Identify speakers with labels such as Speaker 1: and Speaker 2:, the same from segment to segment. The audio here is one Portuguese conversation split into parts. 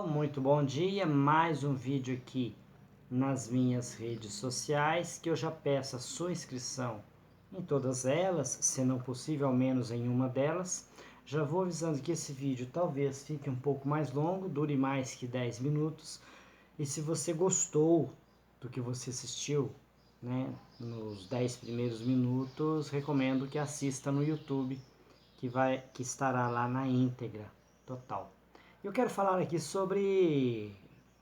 Speaker 1: Muito bom dia, mais um vídeo aqui nas minhas redes sociais, que eu já peço a sua inscrição em todas elas, se não possível, ao menos em uma delas. Já vou avisando que esse vídeo talvez fique um pouco mais longo, dure mais que 10 minutos, e se você gostou do que você assistiu, né, nos 10 primeiros minutos, recomendo que assista no YouTube, que estará lá na íntegra total. Eu quero falar aqui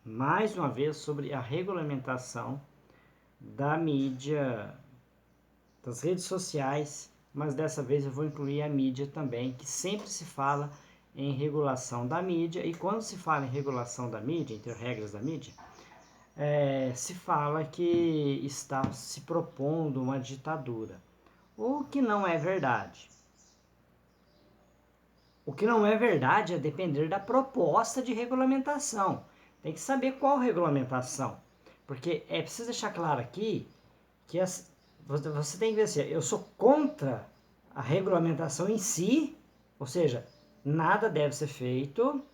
Speaker 1: mais uma vez, sobre a regulamentação da mídia, das redes sociais, mas dessa vez eu vou incluir a mídia também, que sempre se fala em regulação da mídia, e quando se fala em regulação da mídia, entre regras da mídia, se fala que está se propondo uma ditadura, o que não é verdade. O que não é verdade é depender da proposta de regulamentação. Tem que saber qual regulamentação. Porque é preciso deixar claro aqui que você tem que ver assim, eu sou contra a regulamentação em si, ou seja, nada deve ser feito,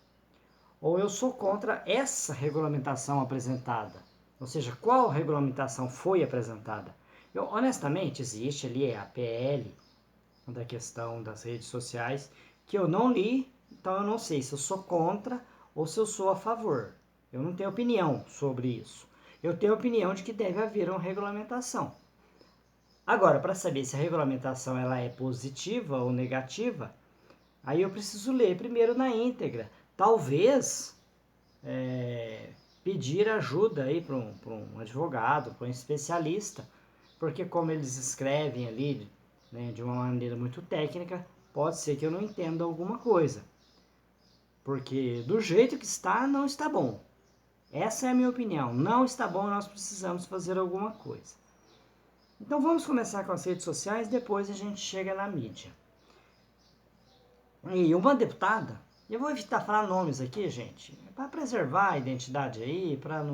Speaker 1: ou eu sou contra essa regulamentação apresentada. Ou seja, qual regulamentação foi apresentada? Honestamente, existe ali a PL, da questão das redes sociais, que eu não li, então eu não sei se eu sou contra ou se eu sou a favor. Eu não tenho opinião sobre isso. Eu tenho opinião de que deve haver uma regulamentação. Agora, para saber se a regulamentação ela é positiva ou negativa, aí eu preciso ler primeiro na íntegra. Talvez pedir ajuda aí para um advogado, para um especialista, porque como eles escrevem ali, né, de uma maneira muito técnica, pode ser que eu não entenda alguma coisa. Porque do jeito que está, não está bom. Essa é a minha opinião. Não está bom, nós precisamos fazer alguma coisa. Então vamos começar com as redes sociais, depois a gente chega na mídia. E uma deputada, eu vou evitar falar nomes aqui, gente, para preservar a identidade aí, para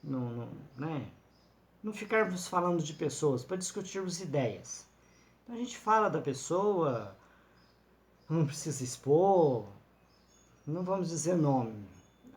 Speaker 1: né, não ficarmos falando de pessoas, para discutirmos ideias. Então a gente fala da pessoa, não precisa expor, não vamos dizer nome.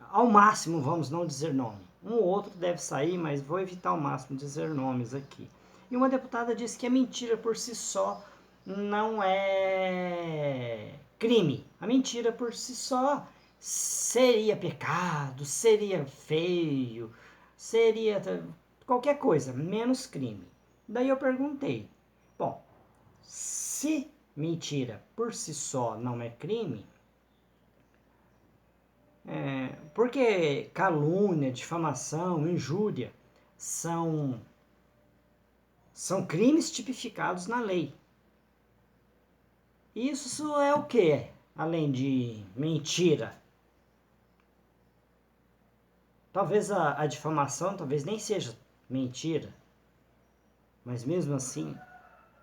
Speaker 1: Ao máximo vamos não dizer nome. Um ou outro deve sair, mas vou evitar ao máximo dizer nomes aqui. E uma deputada disse que a mentira por si só não é crime. A mentira por si só seria pecado, seria feio, seria qualquer coisa, menos crime. Daí eu perguntei, bom, se mentira por si só não é crime, porque calúnia, difamação, injúria são, são crimes tipificados na lei. Isso é o que? Além de mentira. Talvez a difamação talvez nem seja mentira, mas mesmo assim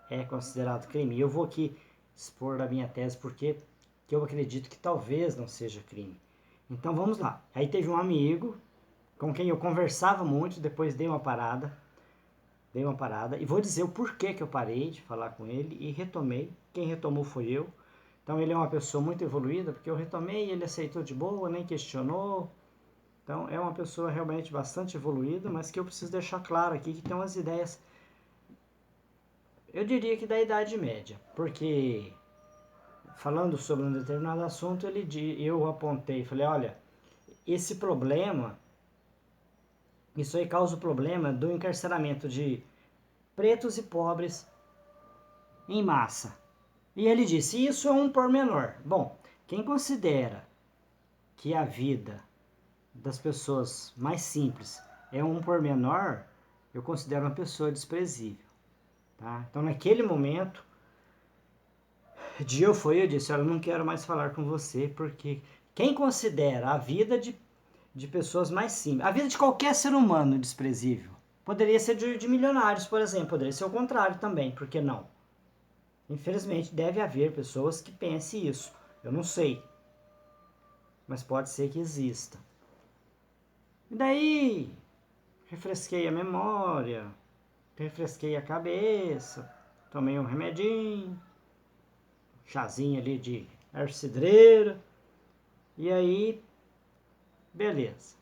Speaker 1: é considerado crime. E eu vou aqui expor a minha tese porque eu acredito que talvez não seja crime. Então vamos lá. Aí teve um amigo com quem eu conversava muito, depois dei uma parada, e vou dizer o porquê que eu parei de falar com ele e retomei. Quem retomou foi eu. Então ele é uma pessoa muito evoluída, porque eu retomei e ele aceitou de boa, nem questionou. Então é uma pessoa realmente bastante evoluída, mas que eu preciso deixar claro aqui que tem umas ideias, eu diria que da Idade Média, porque falando sobre um determinado assunto, eu apontei, falei, olha, esse problema, isso aí causa o problema do encarceramento de pretos e pobres em massa. E ele disse, isso é um pormenor. Bom, quem considera que a vida das pessoas mais simples é um pormenor, eu considero uma pessoa desprezível. Tá? Então, naquele momento de euforia, eu disse, olha, eu não quero mais falar com você, porque quem considera a vida de pessoas mais simples, a vida de qualquer ser humano desprezível, poderia ser de milionários, por exemplo, poderia ser o contrário também, por que não? Infelizmente, deve haver pessoas que pensem isso. Eu não sei. Mas pode ser que exista. E daí, refresquei a memória, refresquei a cabeça, tomei um remedinho, chazinho ali de erva cidreira. E aí, Beleza.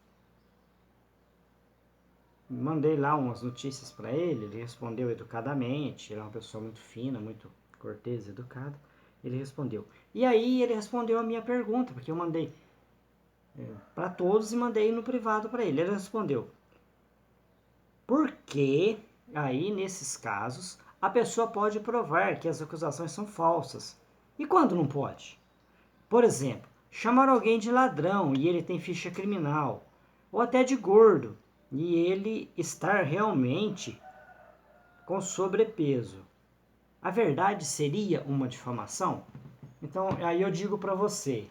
Speaker 1: Mandei lá umas notícias para ele, ele respondeu educadamente, ele é uma pessoa muito fina, muito cortês, educada. Ele respondeu. E aí ele respondeu a minha pergunta, porque eu mandei para todos e mandei no privado para ele. Ele respondeu: por que aí nesses casos a pessoa pode provar que as acusações são falsas? E quando não pode? Por exemplo, chamar alguém de ladrão e ele tem ficha criminal, ou até de gordo e ele estar realmente com sobrepeso. A verdade seria uma difamação? Então, aí eu digo para você,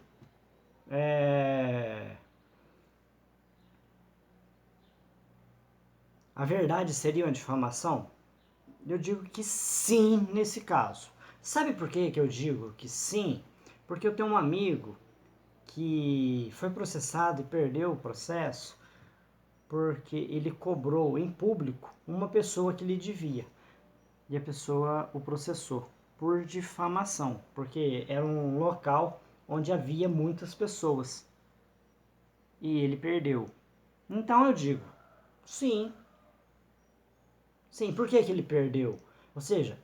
Speaker 1: a verdade seria uma difamação? Eu digo que sim nesse caso. Sabe por que eu digo que sim? Porque eu tenho um amigo que foi processado e perdeu o processo porque ele cobrou em público uma pessoa que lhe devia. E a pessoa o processou por difamação, porque era um local onde havia muitas pessoas. E ele perdeu. Então eu digo, sim. Sim, por que ele perdeu? Ou seja,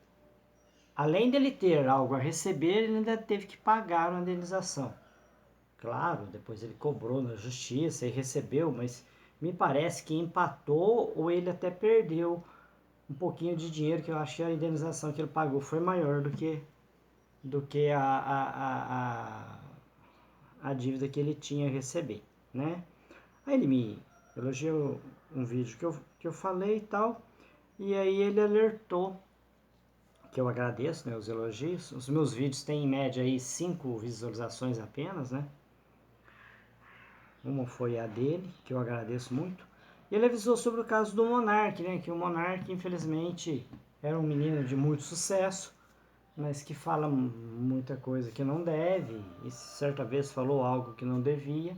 Speaker 1: além dele ter algo a receber, ele ainda teve que pagar uma indenização. Claro, depois ele cobrou na justiça e recebeu, mas me parece que empatou ou ele até perdeu um pouquinho de dinheiro, que eu acho que a indenização que ele pagou foi maior do que a dívida que ele tinha a receber, né? Aí ele me elogiou um vídeo que eu falei e tal, e aí ele alertou, que eu agradeço, né, os elogios. Os meus vídeos têm em média aí 5 visualizações apenas, né? Uma foi a dele, que eu agradeço muito. E ele avisou sobre o caso do Monark, né? Que o Monark, infelizmente, era um menino de muito sucesso, mas que fala muita coisa que não deve, e certa vez falou algo que não devia,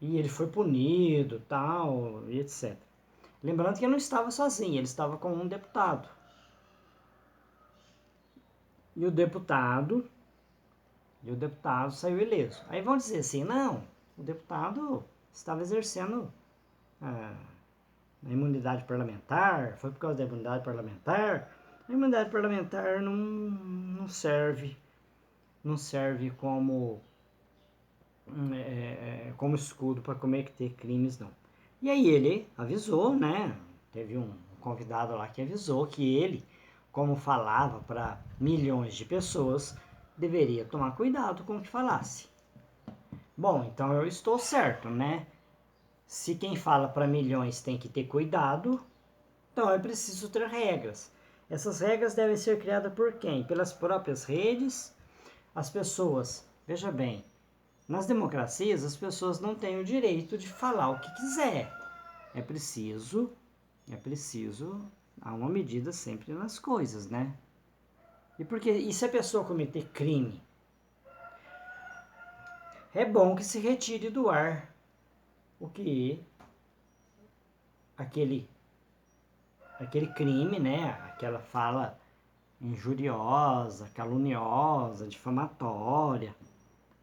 Speaker 1: e ele foi punido, tal, e etc. Lembrando que ele não estava sozinho, ele estava com um deputado. E o deputado, saiu ileso. Aí vão dizer assim, não, o deputado estava exercendo a imunidade parlamentar, foi por causa da imunidade parlamentar. A imunidade parlamentar não serve como como escudo para cometer crimes, não. E aí ele avisou, né? Teve um convidado lá que avisou que ele, como falava para milhões de pessoas, deveria tomar cuidado com o que falasse. Bom, então eu estou certo, né? Se quem fala para milhões tem que ter cuidado, então é preciso ter regras. Essas regras devem ser criadas por quem? Pelas próprias redes. As pessoas, veja bem, nas democracias as pessoas não têm o direito de falar o que quiser. É preciso há uma medida sempre nas coisas, né? E se a pessoa cometer crime? É bom que se retire do ar o que aquele crime, né? Aquela fala injuriosa, caluniosa, difamatória,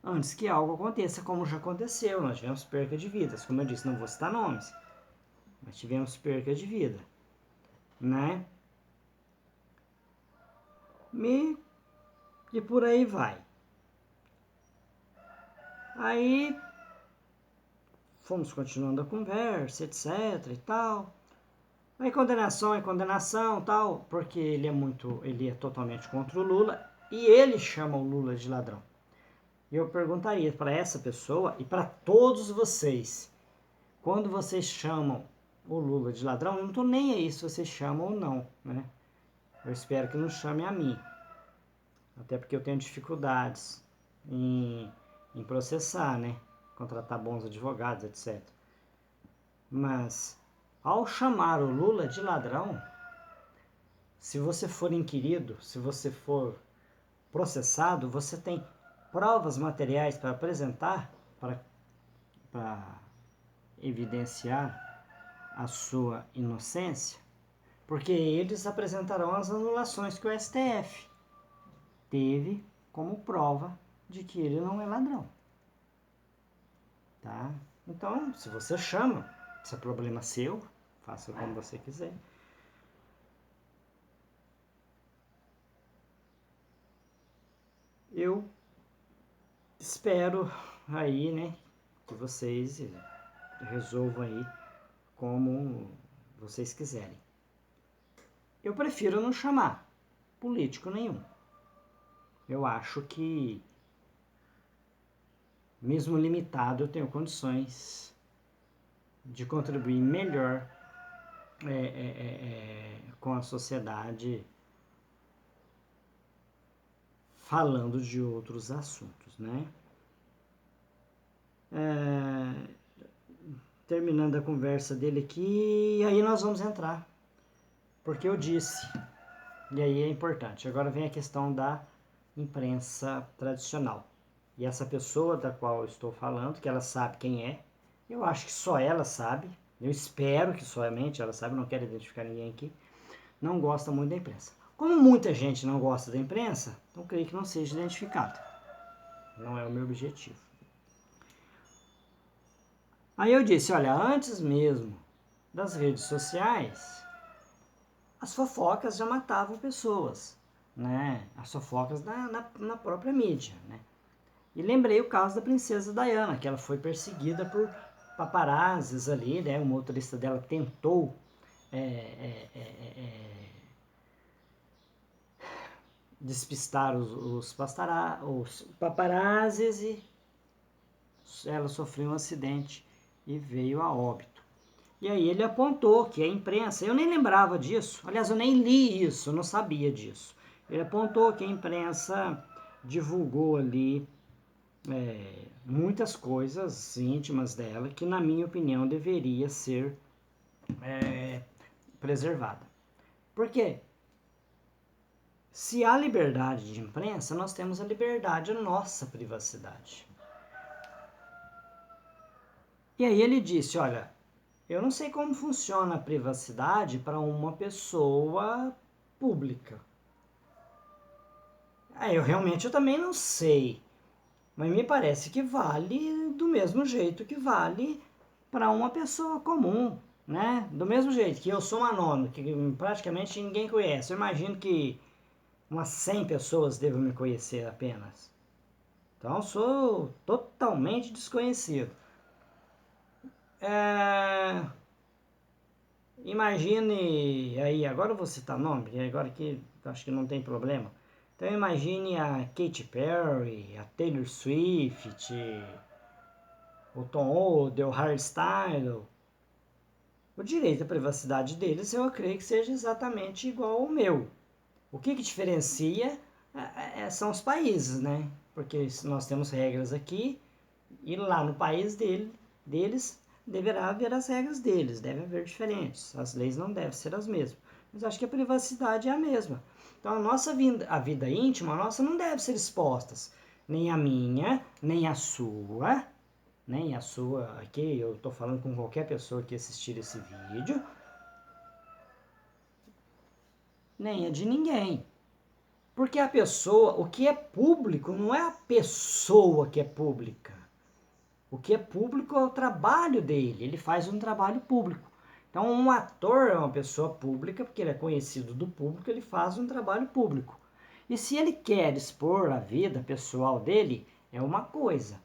Speaker 1: antes que algo aconteça, como já aconteceu. Nós tivemos perca de vidas, como eu disse, não vou citar nomes, mas tivemos perca de vida, né? E por aí vai. Aí fomos continuando a conversa, etc e tal. Aí condenação é condenação, tal, porque ele é totalmente contra o Lula e ele chama o Lula de ladrão. E eu perguntaria para essa pessoa e para todos vocês, quando vocês chamam o Lula de ladrão, eu não estou nem aí se vocês chamam ou não, né? Eu espero que não chamem a mim, até porque eu tenho dificuldades em processar, né? Contratar bons advogados, etc. Mas, ao chamar o Lula de ladrão, se você for inquirido, se você for processado, você tem provas materiais para apresentar, para evidenciar a sua inocência, porque eles apresentarão as anulações que o STF teve como prova de que ele não é ladrão. tá? Então, se você chama, esse é problema seu, faça como você quiser. Eu espero aí, né, que vocês resolvam aí como vocês quiserem. Eu prefiro não chamar político nenhum. Eu acho que, mesmo limitado, eu tenho condições de contribuir melhor com a sociedade falando de outros assuntos, né? Terminando a conversa dele aqui, e aí nós vamos entrar, porque eu disse, e aí é importante. Agora vem a questão da imprensa tradicional. E essa pessoa da qual eu estou falando, que ela sabe quem é, eu acho que só ela sabe, eu espero que somente ela sabe, não quero identificar ninguém aqui, não gosta muito da imprensa. Como muita gente não gosta da imprensa, então creio que não seja identificado. Não é o meu objetivo. Aí eu disse, olha, antes mesmo das redes sociais, as fofocas já matavam pessoas, né? As fofocas na própria mídia, né? E lembrei o caso da princesa Diana, que ela foi perseguida por paparazzis ali, né? O motorista dela tentou despistar os paparazzis e ela sofreu um acidente e veio a óbito. E aí ele apontou que a imprensa, eu nem lembrava disso, aliás, eu nem li isso, eu não sabia disso. Ele apontou que a imprensa divulgou ali muitas coisas íntimas dela que, na minha opinião, deveria ser preservada. Por quê? Se há liberdade de imprensa, nós temos a liberdade, a nossa privacidade. E aí ele disse, olha, eu não sei como funciona a privacidade para uma pessoa pública. Eu também não sei, mas me parece que vale do mesmo jeito que vale para uma pessoa comum, né? Do mesmo jeito que eu sou um anônimo, que praticamente ninguém conhece. Eu imagino que umas 100 pessoas devam me conhecer apenas. Então eu sou totalmente desconhecido. Imagine aí, agora eu vou citar nome, agora que acho que não tem problema. Então imagine a Katy Perry, a Taylor Swift, o Tom Odell, o Harry Styles. O direito à privacidade deles eu creio que seja exatamente igual ao meu. O que diferencia são os países, né? Porque nós temos regras aqui e lá no país deles deverá haver as regras deles, deve haver diferentes. As leis não devem ser as mesmas. Mas acho que a privacidade é a mesma. Então a vida íntima nossa não deve ser exposta. Nem a minha, nem a sua, nem a sua aqui, eu estou falando com qualquer pessoa que assistir esse vídeo, nem a de ninguém. Porque a pessoa, o que é público não é a pessoa que é pública. O que é público é o trabalho dele, ele faz um trabalho público. Então, um ator é uma pessoa pública, porque ele é conhecido do público, ele faz um trabalho público. E se ele quer expor a vida pessoal dele, é uma coisa.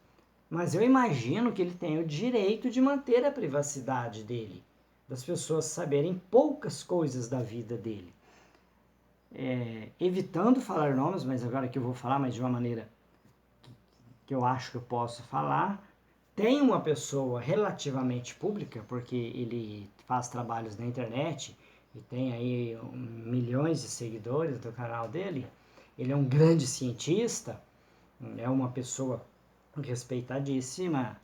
Speaker 1: Mas eu imagino que ele tem o direito de manter a privacidade dele, das pessoas saberem poucas coisas da vida dele. Evitando falar nomes, mas agora que eu vou falar, mas de uma maneira que eu acho que eu posso falar. Tem uma pessoa relativamente pública, porque ele faz trabalhos na internet e tem aí milhões de seguidores do canal dele. Ele é um grande cientista, é uma pessoa respeitadíssima,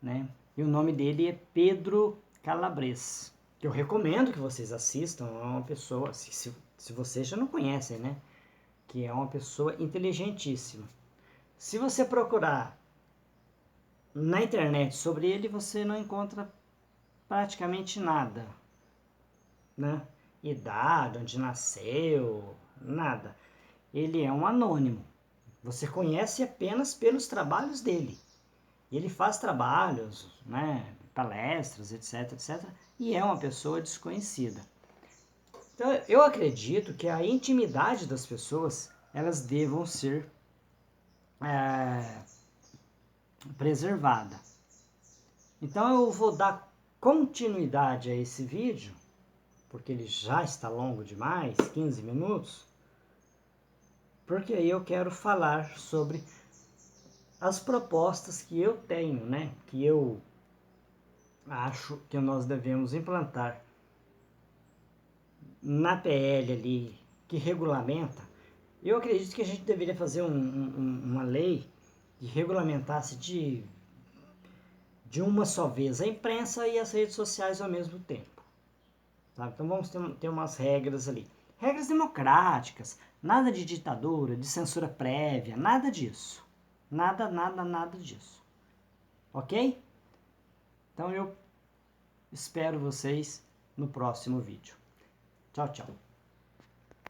Speaker 1: né? E o nome dele é Pedro Calabres, que eu recomendo que vocês assistam. É uma pessoa, se vocês já não conhecem, né? Que é uma pessoa inteligentíssima. Se você procurar na internet sobre ele, você não encontra praticamente nada, né? Idade, onde nasceu, nada. Ele é um anônimo. Você conhece apenas pelos trabalhos dele. E ele faz trabalhos, né, palestras, etc, etc, e é uma pessoa desconhecida. Então, eu acredito que a intimidade das pessoas, elas devam ser preservada. Então, eu vou dar continuidade a esse vídeo, porque ele já está longo demais, 15 minutos, porque aí eu quero falar sobre as propostas que eu tenho, né, que eu acho que nós devemos implantar na PL ali, que regulamenta. Eu acredito que a gente deveria fazer uma lei que regulamentasse de uma só vez a imprensa e as redes sociais ao mesmo tempo. Sabe? Então vamos ter umas regras ali. Regras democráticas, nada de ditadura, de censura prévia, nada disso. Nada, nada, nada disso. Ok? Então eu espero vocês no próximo vídeo. Tchau, tchau.